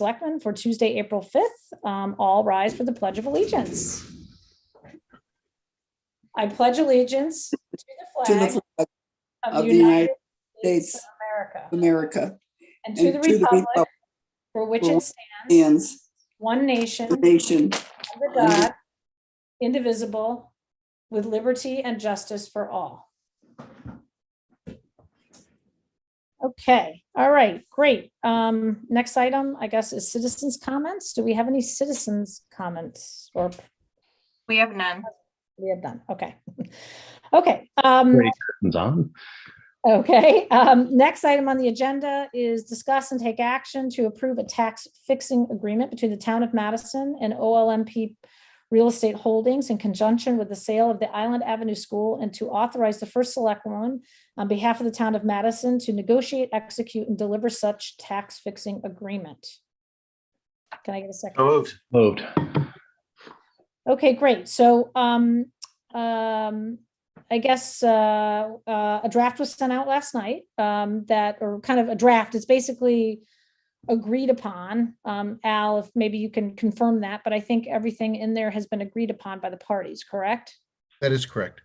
Selectmen for Tuesday, April 5th. All rise for the Pledge of Allegiance. I pledge allegiance to the flag of the United States of America, and to the republic for which it stands, one nation, under God, indivisible, with liberty and justice for all. Okay, all right, great. Next item, I guess, is citizens' comments. Do we have any citizens' comments? Or we have none. We have none. Okay. Okay. On. Okay. Next item on the agenda is discuss and take action to approve a tax fixing agreement between the town of Madison and OLMP Real Estate Holdings in conjunction with the sale of the Island Avenue School, and to authorize the first selectwoman on behalf of the town of Madison to negotiate, execute, and deliver such tax fixing agreement. Can I get a second? Moved. Okay, great. So I guess a draft was sent out last night or kind of a draft. It's basically agreed upon. Al, if maybe you can confirm that, but I think everything in there has been agreed upon by the parties, correct? That is correct.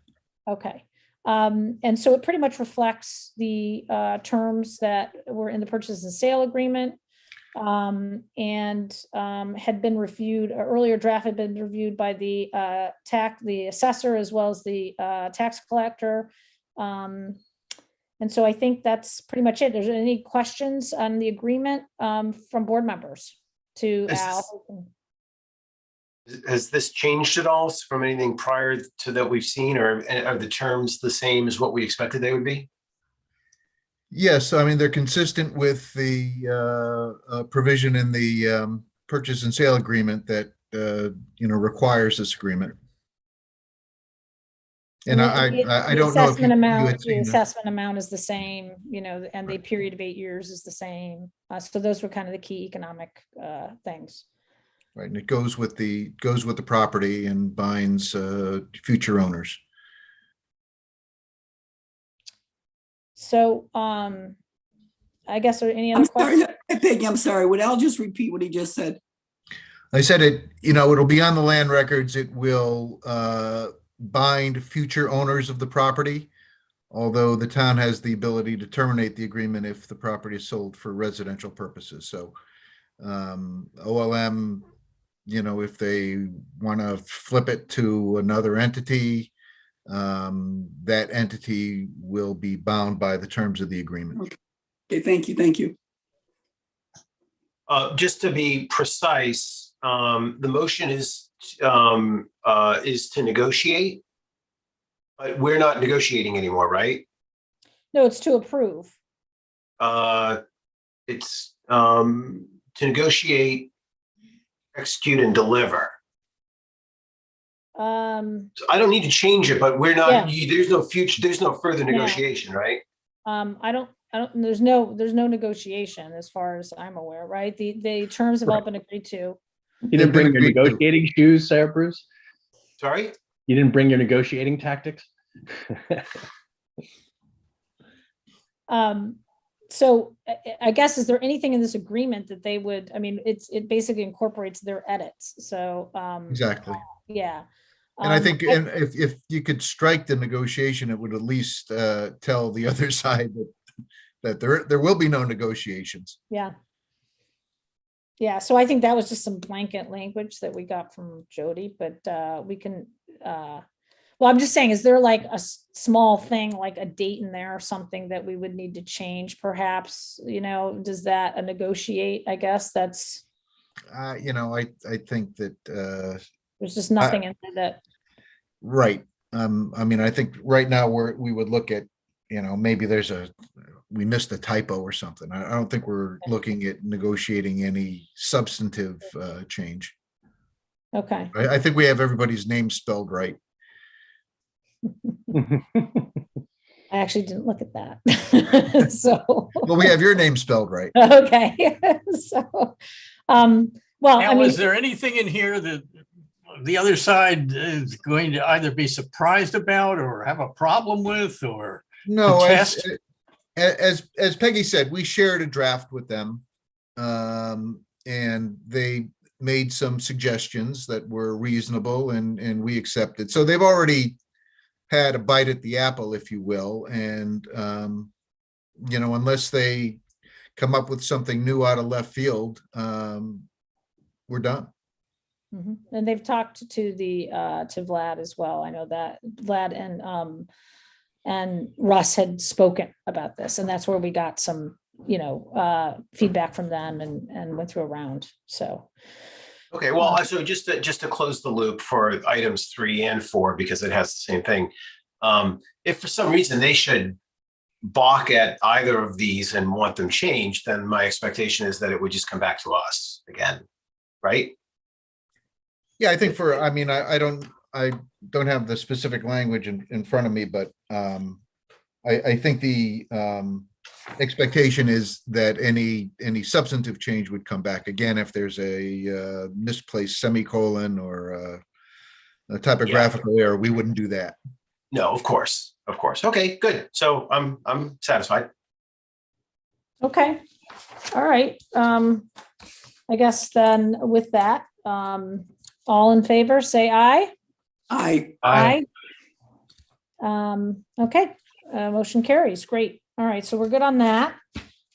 Okay. And so it pretty much reflects the terms that were in the purchase and sale agreement, and had been reviewed. Earlier draft had been reviewed by the assessor as well as the tax collector. And so I think that's pretty much it. There's any questions on the agreement from board members to Al? Has this changed at all from anything prior to that we've seen, or are the terms the same as what we expected they would be? Yes, I mean, they're consistent with the provision in the purchase and sale agreement that requires this agreement. And I don't know if the assessment amount is the same, and the period of 8 years is the same. So those were kind of the key economic things. Right, and it goes with the property and binds future owners. So I guess, are any other questions? Peggy, I'm sorry. Would Al just repeat what he just said? I said it'll be on the land records. It will bind future owners of the property, although the town has the ability to terminate the agreement if the property is sold for residential purposes. So OLM, if they want to flip it to another entity, that entity will be bound by the terms of the agreement. Okay, thank you. Just to be precise, the motion is to negotiate, but we're not negotiating anymore, right? No, it's to approve. It's to negotiate, execute, and deliver. So I don't need to change it, but we're not. Yeah. There's no further negotiation, right? There's no negotiation as far as I'm aware, right? The terms have all been agreed to. You didn't bring your negotiating shoes, Sarah Bruce? Sorry? You didn't bring your negotiating tactics? So I guess, is there anything in this agreement that they would, it basically incorporates their edits. So exactly. Yeah. And I think if you could strike the negotiation, it would at least tell the other side that there will be no negotiations. Yeah. Yeah, so I think that was just some blanket language that we got from Jody, but we can, well, I'm just saying, is there like a small thing, like a date in there or something that we would need to change perhaps, does that negotiate, I guess that's. I think that. There's just nothing in there that. Right. I think right now we would look at, maybe we missed a typo or something. I don't think we're looking at negotiating any substantive change. Okay. I think we have everybody's name spelled right. I actually didn't look at that. So. Well, we have your name spelled right. Okay. So, well, Al, is there anything in here that the other side is going to either be surprised about or have a problem with, or no? As Peggy said, we shared a draft with them, and they made some suggestions that were reasonable, and we accepted. So they've already had a bite at the apple, if you will. And, unless they come up with something new out of left field, we're done. Mhm. And they've talked to to Vlad as well. I know that Vlad and Russ had spoken about this, and that's where we got some, feedback from them and went through a round. So. Okay, well, so just to close the loop for items 3 and 4, because it has the same thing. If for some reason they should balk at either of these and want them changed, then my expectation is that it would just come back to us again, right? Yeah, I think I don't have the specific language in front of me, but I think the expectation is that any substantive change would come back again if there's a misplaced semicolon or a typographical error. We wouldn't do that. No, of course. Okay, good. So I'm satisfied. Okay. All right. I guess then with that, all in favor, say aye. Aye. Okay, motion carries. Great. All right, so we're good on that.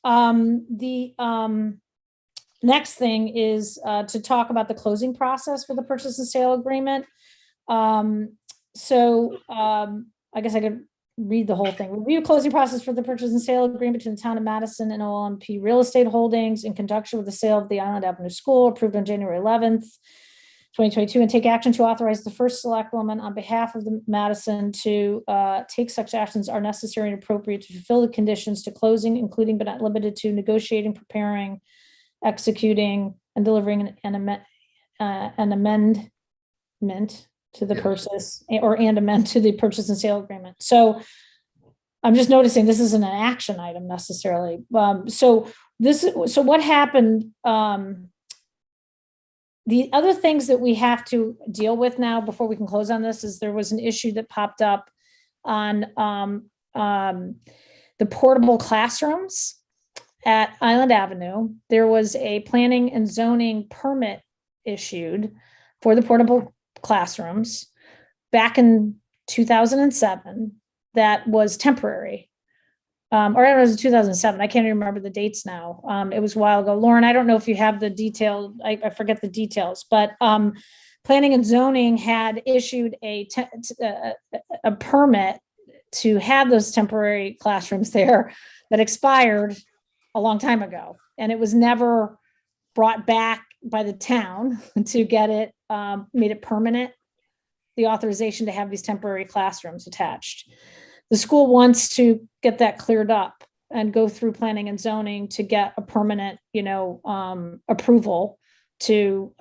The next thing is to talk about the closing process for the purchase and sale agreement. I guess I could read the whole thing. Review closing process for the purchase and sale agreement between the town of Madison and Olmp Real Estate Holdings in conjunction with the sale of the Island Avenue School approved on January 11th, 2022, and take action to authorize the first selectwoman on behalf of the Madison to take such actions are necessary and appropriate to fulfill the conditions to closing, including but not limited to negotiating, preparing, executing, and delivering an amendment to the purchase and amend to the purchase and sale agreement. So I'm just noticing this isn't an action item necessarily. So what happened? The other things that we have to deal with now before we can close on this is there was an issue that popped up on the portable classrooms at Island Avenue. There was a planning and zoning permit issued for the portable classrooms back in 2007 that was temporary. Or I don't know, it was 2007. I can't even remember the dates now. It was a while ago. Lauren, I don't know if you have the detail. I forget the details, but planning and zoning had issued a permit to have those temporary classrooms there that expired a long time ago. And it was never brought back by the town to get it, made it permanent, the authorization to have these temporary classrooms attached. The school wants to get that cleared up and go through planning and zoning to get a permanent, approval to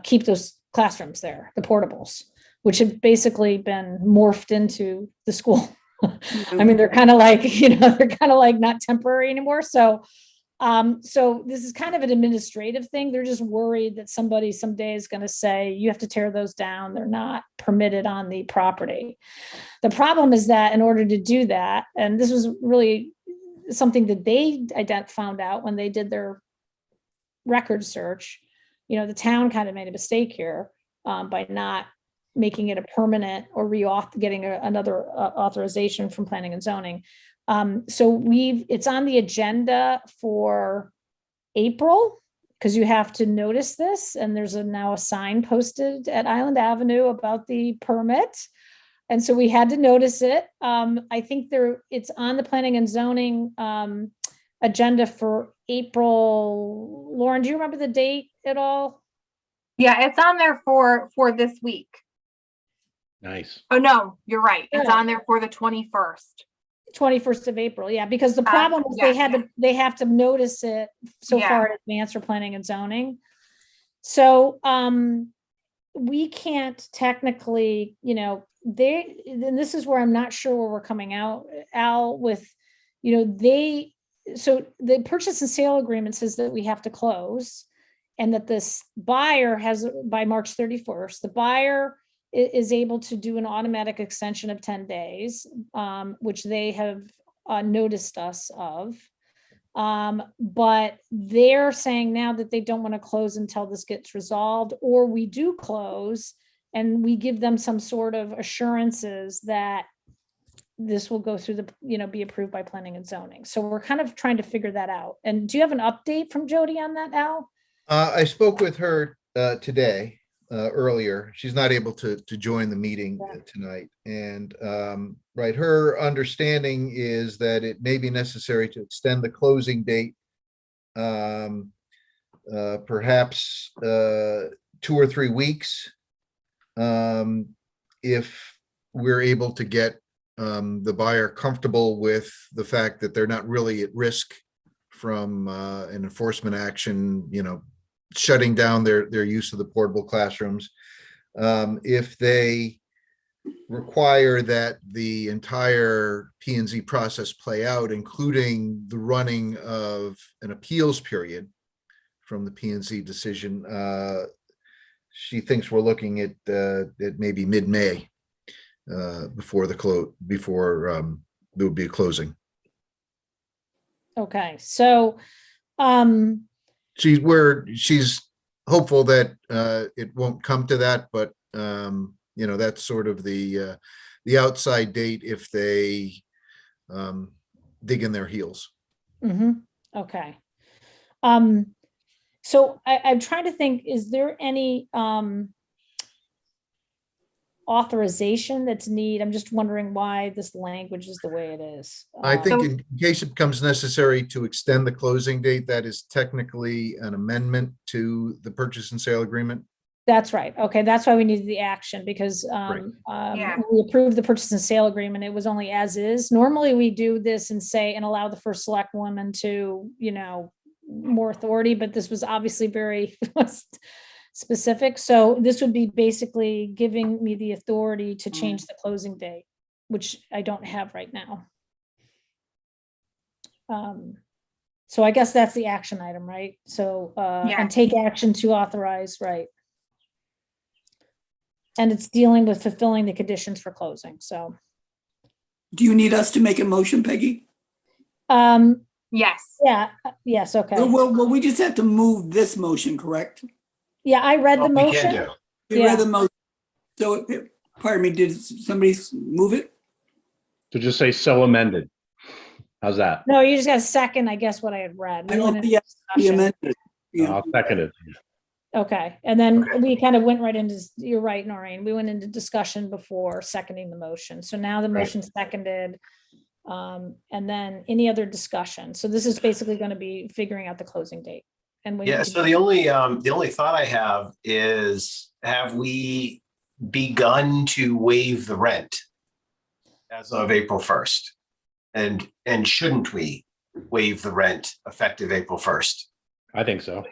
keep those classrooms there, the portables, which have basically been morphed into the school. I mean, they're kind of like, they're kind of like not temporary anymore. So this is kind of an administrative thing. They're just worried that somebody someday is going to say, you have to tear those down. They're not permitted on the property. The problem is that in order to do that, and this was really something that they found out when they did their record search, the town kind of made a mistake here by not making it a permanent or getting another authorization from planning and zoning. So it's on the agenda for April because you have to notice this, and there's now a sign posted at Island Avenue about the permit. And so we had to notice it. I think it's on the planning and zoning agenda for April. Lauren, do you remember the date at all? Yeah, it's on there for this week. Nice. Oh, no, you're right. It's Yeah. on there for the 21st. 21st of April. Yeah, because the problem is they have to notice it so far in advance for planning and zoning. So we can't technically, and this is where I'm not sure where we're coming out, Al, with, so the purchase and sale agreement says that we have to close and that this buyer has by March 31st, the buyer is able to do an automatic extension of 10 days, which they have noticed us of. But they're saying now that they don't want to close until this gets resolved, or we do close and we give them some sort of assurances that this will go through the, be approved by planning and zoning. So we're kind of trying to figure that out. And do you have an update from Jody on that, Al? I spoke with her today, earlier. She's not able to join the meeting tonight. And right, her understanding is that it may be necessary to extend the closing date, perhaps 2 or 3 weeks, if we're able to get the buyer comfortable with the fact that they're not really at risk from an enforcement action, shutting down their use of the portable classrooms. If they require that the entire P&Z process play out, including the running of an appeals period from the P&Z decision, she thinks we're looking at maybe mid-May before there would be a closing. Okay, so she's hopeful that it won't come to that, but that's sort of the outside date if they dig in their heels. Okay. So I'm trying to think, is there any authorization that's needed? I'm just wondering why this language is the way it is. I think in case it becomes necessary to extend the closing date, that is technically an amendment to the purchase and sale agreement. That's right. Okay, that's why we needed the action, because Yeah. we approved the purchase and sale agreement. It was only as is. Normally we do this and say, and allow the first select woman to, more authority, but this was obviously very specific. So this would be basically giving me the authority to change the closing date, which I don't have right now. So I guess that's the action item, right? So, and take action to authorize, right? And it's dealing with fulfilling the conditions for closing, so. Do you need us to make a motion, Peggy? Yes. Yeah, yes, okay. Well, we just have to move this motion, correct? Yeah, I read the We can motion. do. You read the motion. So, pardon me, did somebody move it? So just say so amended. How's that? No, you just got a second, I guess, what I had read. I We went don't into think the discussion. amendment. Yeah. I'll second it. Okay, and then Okay. we kind of went right into, you're right, Noreen, we went into discussion before seconding the motion. So now the Right. motion's seconded. And then any other discussion. So this is basically going to be figuring out the closing date. And we Yeah, so the only thought I have is, have we begun to waive the rent as of April 1st? And shouldn't we waive the rent effective April 1st? I think so.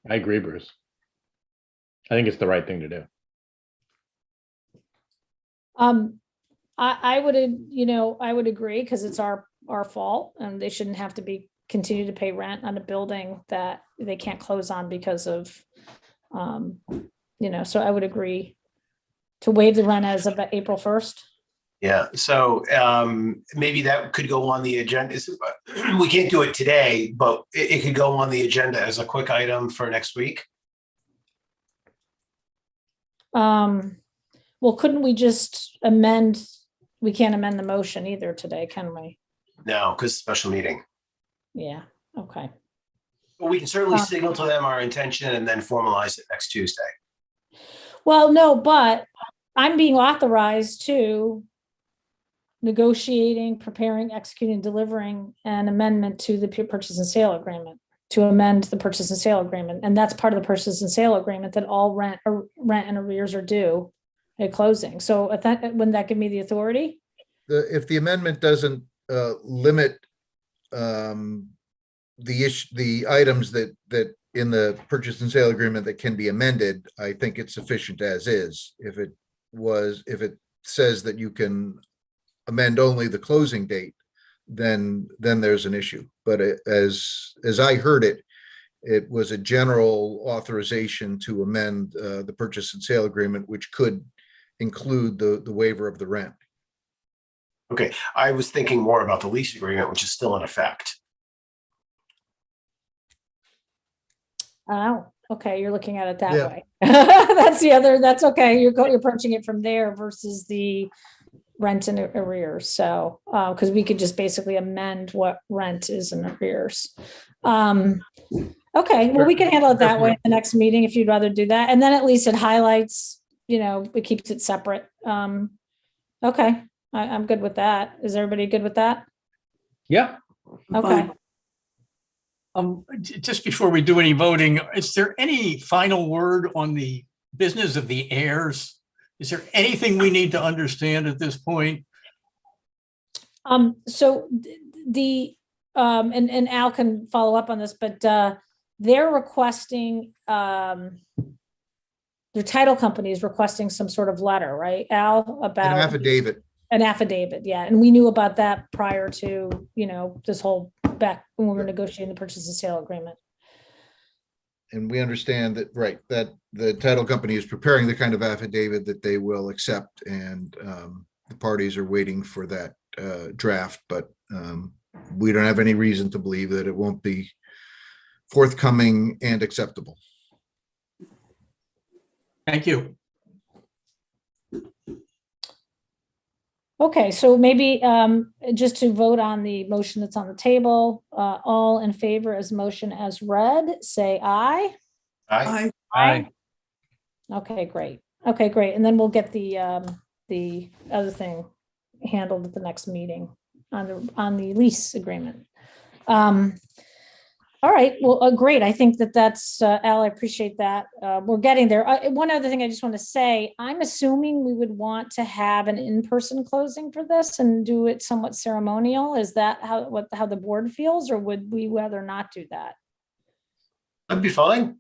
I agree, Bruce. I think it's the right thing to do. I would, I would agree, because it's our fault, and they shouldn't have to continue to pay rent on a building that they can't close on because of, so I would agree to waive the rent as of April 1st. Yeah, so maybe that could go on the agenda. We can't do it today, but it could go on the agenda as a quick item for next week. Well, couldn't we just amend? We can't amend the motion either today, can we? No, because special meeting. Yeah, okay. But we can certainly signal to them our intention and then formalize it next Tuesday. Well, no, but I'm being authorized to negotiating, preparing, executing, delivering an amendment to the purchase and sale agreement, to amend the purchase and sale agreement. And that's part of the purchase and sale agreement, that all rent and arrears are due at closing. So wouldn't that give me the authority? If the amendment doesn't limit the items that in the purchase and sale agreement that can be amended, I think it's sufficient as is. If it says that you can amend only the closing date, then there's an issue. But as I heard it, it was a general authorization to amend the purchase and sale agreement, which could include the waiver of the rent. Okay, I was thinking more about the lease agreement, which is still in effect. Oh, okay, you're looking at it that Yeah. way. That's the other, that's okay. You're approaching it from there versus the rent and arrears. So, because we could just basically amend what rent is in arrears. Okay, well, we can handle it that way at the next meeting if you'd rather do that. And then at least it highlights, it keeps it separate. Okay, I'm good with that. Is everybody good with that? Yeah, Okay. Just before we do any voting, is there any final word on the business of the heirs? Is there anything we need to understand at this point? So and Al can follow up on this, but they're requesting, their title company is requesting some sort of letter, right, Al, An about affidavit. an affidavit, yeah, and we knew about that prior to, this whole back when we were negotiating the purchase and sale agreement. And we understand that, right, that the title company is preparing the kind of affidavit that they will accept, and the parties are waiting for that draft, but we don't have any reason to believe that it won't be forthcoming and acceptable. Thank you. Okay, so maybe just to vote on the motion that's on the table, all in favor as motion as read, say aye. Aye. Aye. Okay, great. Okay, great. And then we'll get the other thing handled at the next meeting on the lease agreement. All right, well, great. I think that's, Al, I appreciate that. We're getting there. One other thing I just want to say, I'm assuming we would want to have an in-person closing for this and do it somewhat ceremonial. Is that how the board feels, or would we rather not do that? That'd be fine.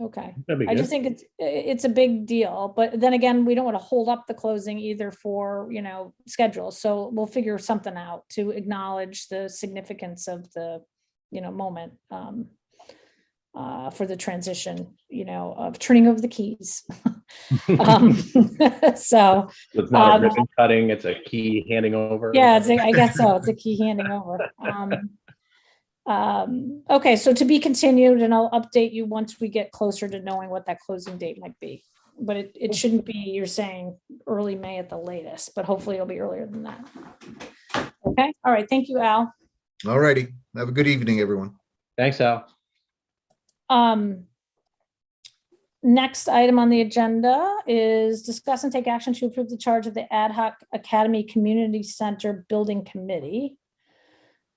Okay. that'd be I just good. think it's a big deal, but then again, we don't want to hold up the closing either for, schedule. So we'll figure something out to acknowledge the significance of the, moment for the transition, of turning over the keys. So, It's not a ribbon cutting, it's a key handing over. yeah, I guess so. It's a key handing over. Okay, so to be continued, and I'll update you once we get closer to knowing what that closing date might be. But it shouldn't be, you're saying early May at the latest, but hopefully it'll be earlier than that. Okay, all right, thank you, Al. All righty. Have a good evening, everyone. Thanks, Al. Next item on the agenda is discuss and take action to approve the charge of the Ad Hoc Academy Community Center Building Committee.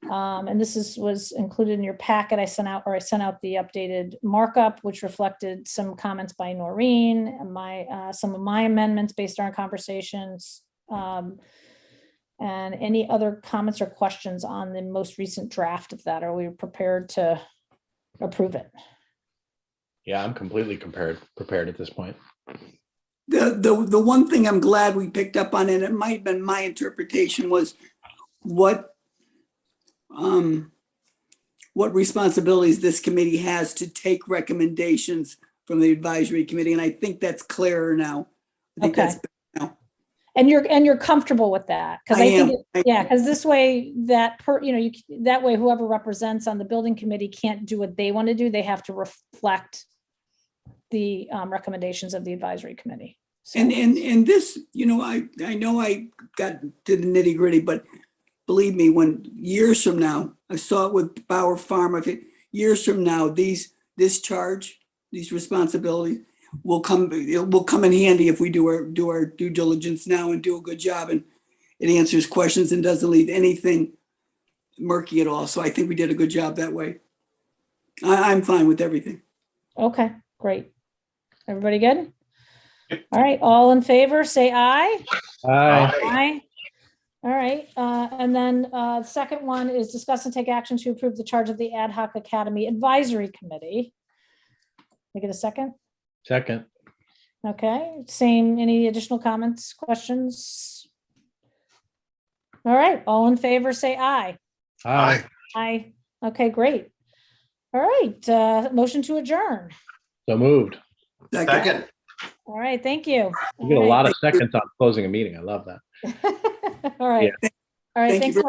And this was included in your packet. I sent out the updated markup, which reflected some comments by Noreen and some of my amendments based on our conversations. And any other comments or questions on the most recent draft of that? Are we prepared to approve it? Yeah, I'm completely prepared at this point. The one thing I'm glad we picked up on, and it might have been my interpretation, was what responsibilities this committee has to take recommendations from the advisory committee. And I think that's clearer now. I think Okay. that's better now. And you're comfortable with that? Because I I think, am. yeah, because this way that that way whoever represents on the building committee can't do what they want to do. They have to reflect the recommendations of the advisory committee. So- And this, I know I got to the nitty gritty, but believe me, when years from now, I saw it with Bauer Farm, I think years from now, this charge, these responsibilities will come in handy if we do our due diligence now and do a good job, and it answers questions and doesn't leave anything murky at all. So I think we did a good job that way. I'm fine with everything. Okay, great. Everybody good? All right, all in favor, say aye. Aye. Aye. All right, and then the second one is discuss and take action to approve the charge of the Ad Hoc Academy Advisory Committee. Can I get a second? Second. Okay, any additional comments, questions? All right, all in favor, say aye. Aye. Aye. Okay, great. All right, motion to adjourn. So moved. Second. All right, thank you. You get a lot of seconds on closing a meeting. I love that. All right. Yeah. All right, Thank you thanks a lot.